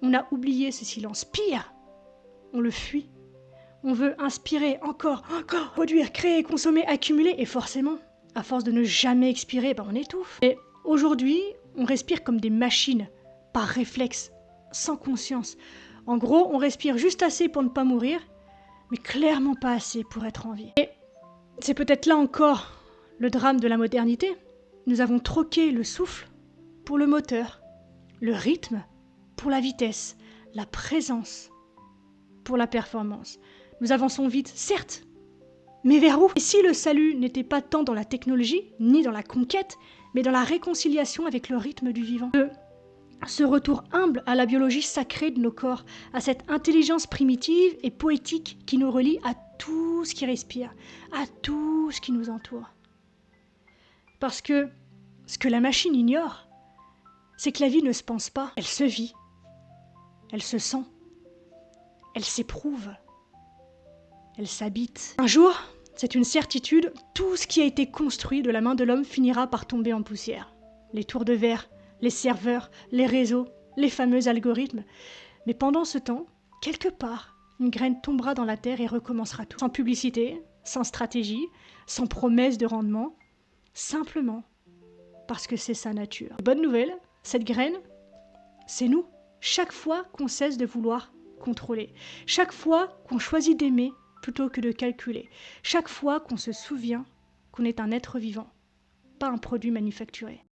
On a oublié ce silence. Pire, on le fuit. On veut inspirer, encore, produire, créer, consommer, accumuler. Et forcément, à force de ne jamais expirer, on étouffe. Et aujourd'hui, on respire comme des machines, par réflexe, sans conscience. En gros, on respire juste assez pour ne pas mourir, mais clairement pas assez pour être en vie. Et c'est peut-être là encore le drame de la modernité. Nous avons troqué le souffle pour le moteur, le rythme pour la vitesse, la présence pour la performance. Nous avançons vite, certes, mais vers où? Et si le salut n'était pas tant dans la technologie, ni dans la conquête, mais dans la réconciliation avec le rythme du vivant? Ce retour humble à la biologie sacrée de nos corps, à cette intelligence primitive et poétique qui nous relie à tout ce qui respire, à tout ce qui nous entoure. Parce que ce que la machine ignore, c'est que la vie ne se pense pas, elle se vit, elle se sent, elle s'éprouve, elle s'habite. Un jour, c'est une certitude, tout ce qui a été construit de la main de l'homme finira par tomber en poussière. Les tours de verre, les serveurs, les réseaux, les fameux algorithmes. Mais pendant ce temps, quelque part, une graine tombera dans la terre et recommencera tout. Sans publicité, sans stratégie, sans promesse de rendement, simplement parce que c'est sa nature. Bonne nouvelle, cette graine, c'est nous. Chaque fois qu'on cesse de vouloir contrôler, chaque fois qu'on choisit d'aimer plutôt que de calculer, chaque fois qu'on se souvient qu'on est un être vivant, pas un produit manufacturé.